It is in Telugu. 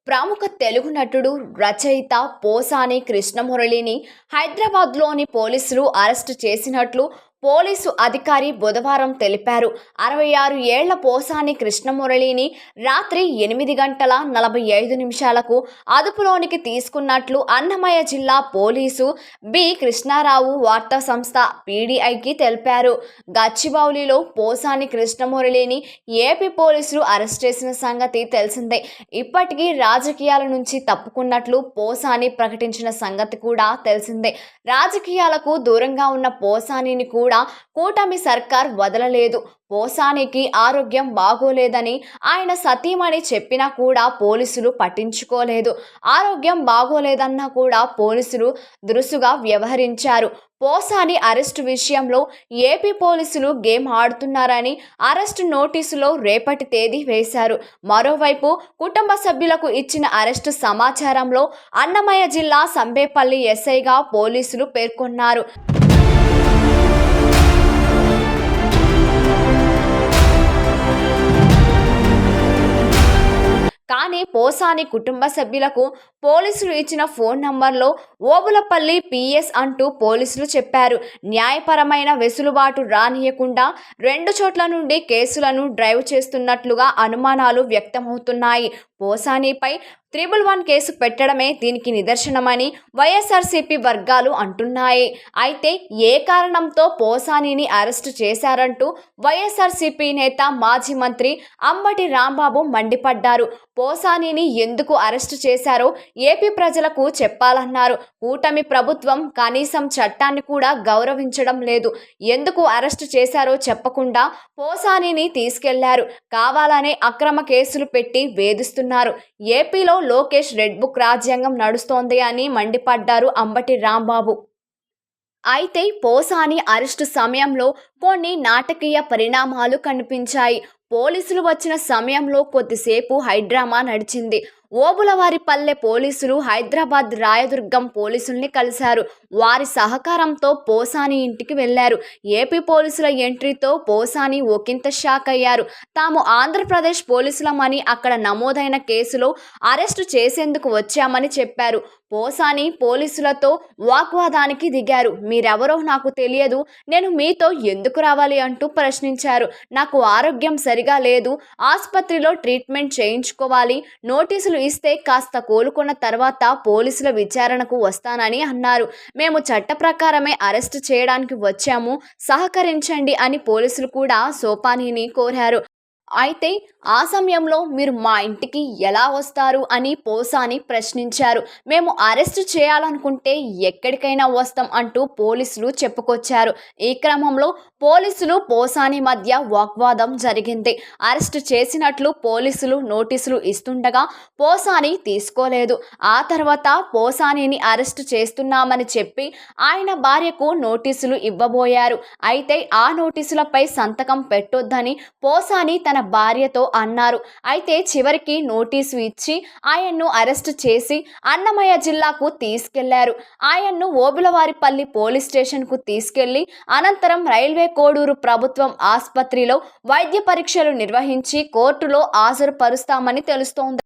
ప్రముఖ తెలుగు నటుడు, రచయిత పోసాని కృష్ణమురళిని హైదరాబాద్లోని పోలీసులు అరెస్టు చేసినట్లు పోలీసు అధికారి బుధవారం తెలిపారు. 66 ఏళ్ల పోసాని కృష్ణమురళిని రాత్రి 8:45 అదుపులోనికి తీసుకున్నట్లు అన్నమయ్య జిల్లా పోలీసు బి కృష్ణారావు వార్తా సంస్థ పీడీఐకి తెలిపారు. గచ్చిబౌలిలో పోసాని కృష్ణమురళిని ఏపీ పోలీసులు అరెస్ట్ చేసిన సంగతి తెలిసిందే. ఇప్పటికీ రాజకీయాల నుంచి తప్పుకున్నట్లు పోసాని ప్రకటించిన సంగతి కూడా తెలిసిందే. రాజకీయాలకు దూరంగా ఉన్న పోసానిని కూడా కూటమి సర్కార్ వదలలేదు. పోసానికి ఆరోగ్యం బాగోలేదని ఆయన సతీమణి చెప్పినా కూడా పోలీసులు పట్టించుకోలేదు. ఆరోగ్యం బాగోలేదన్నా కూడా పోలీసులు దురుసుగా వ్యవహరించారు. పోసాని అరెస్టు విషయంలో ఏపీ పోలీసులు గేమ్ ఆడుతున్నారని అరెస్టు నోటీసులో రేపటి తేదీ వేశారు. మరోవైపు కుటుంబ సభ్యులకు ఇచ్చిన అరెస్టు సమాచారంలో అన్నమయ్య జిల్లా సంబేపల్లి ఎస్ఐగా పోలీసులు పేర్కొన్నారు. కానీ పోసాని కుటుంబ సభ్యులకు పోలీసులు ఇచ్చిన ఫోన్ నంబర్లో ఓబులపల్లి పిఎస్ అంటూ పోలీసులు చెప్పారు. న్యాయపరమైన వెసులుబాటు రానియకుండా 2 చోట్ల నుండి కేసులను డ్రైవ్ చేస్తున్నట్లుగా అనుమానాలు వ్యక్తమవుతున్నాయి. పోసానిపై 111 కేసు పెట్టడమే దీనికి నిదర్శనమని వైఎస్ఆర్సీపీ వర్గాలు అంటున్నాయి. అయితే ఏ కారణంతో పోసానిని అరెస్టు చేశారంటూ వైఎస్ఆర్సీపీ నేత మాజీ మంత్రి అంబటి రాంబాబు మండిపడ్డారు. పోసానిని ఎందుకు అరెస్టు చేశారో ఏపీ ప్రజలకు చెప్పాలన్నారు. కూటమి ప్రభుత్వం కనీసం చట్టాన్ని కూడా గౌరవించడం లేదు. ఎందుకు అరెస్టు చేశారో చెప్పకుండా పోసానిని తీసుకెళ్లారు. కావాలనే అక్రమ కేసులు పెట్టి వేధిస్తున్నారు. ఏపీలో లోకేష్ రెడ్ బుక్ రాజ్యాంగం నడుస్తోంది అని మండిపడ్డారు అంబటి రాంబాబు. అయితే పోసాని అరెస్టు సమయంలో కొన్ని నాటకీయ పరిణామాలు కనిపించాయి. పోలీసులు వచ్చిన సమయంలో కొద్దిసేపు హైడ్రామా నడిచింది. ఓబులవారిపల్లె పోలీసులు హైదరాబాద్ రాయదుర్గం పోలీసుల్ని కలిశారు. వారి సహకారంతో పోసాని ఇంటికి వెళ్లారు. ఏపీ పోలీసుల ఎంట్రీతో పోసాని ఒకంత షాక్ అయ్యారు. తాము ఆంధ్రప్రదేశ్ పోలీసులమని, అక్కడ నమోదైన కేసులో అరెస్టు చేసేందుకు వచ్చామని చెప్పారు. పోసాని పోలీసులతో వాగ్వాదానికి దిగారు. మీరెవరో నాకు తెలియదు, నేను మీతో ఎందుకు రావాలి అంటూ ప్రశ్నించారు. నాకు ఆరోగ్యం సరిగా లేదు, ఆసుపత్రిలో ట్రీట్మెంట్ చేయించుకోవాలి, నోటీసులు ఇస్తే కాస్త కోలుకున్న తర్వాత పోలీసుల విచారణకు వస్తానని అన్నారు. మేము చట్ట ప్రకారమే అరెస్టు చేయడానికి వచ్చాము, సహకరించండి అని పోలీసులు కూడా సోపానిని కోరారు. అయితే ఆ సమయంలో మీరు మా ఇంటికి ఎలా వస్తారు అని పోసాని ప్రశ్నించారు. మేము అరెస్టు చేయాలనుకుంటే ఎక్కడికైనా వస్తాం అంటూ పోలీసులు చెప్పుకొచ్చారు. ఈ క్రమంలో పోలీసులు పోసాని మధ్య వాగ్వాదం జరిగింది. అరెస్టు చేసినట్లు పోలీసులు నోటీసులు ఇస్తుండగా పోసాని తీసుకోలేదు. ఆ తర్వాత పోసానిని అరెస్టు చేస్తున్నామని చెప్పి ఆయన భార్యకు నోటీసులు ఇవ్వబోయారు. అయితే ఆ నోటీసులపై సంతకం పెట్టొద్దని పోసాని తన భార్యతో అన్నారు. అయితే చివరికి నోటీసు ఇచ్చి ఆయన్ను అరెస్టు చేసి అన్నమయ్య జిల్లాకు తీసుకెళ్లారు. ఆయన్ను ఓబులవారిపల్లి పోలీస్ స్టేషన్కు తీసుకెళ్లి అనంతరం రైల్వే కోడూరు ప్రభుత్వం ఆసుపత్రిలో వైద్య పరీక్షలు నిర్వహించి కోర్టులో హాజరుపరుస్తామని తెలుస్తోంది.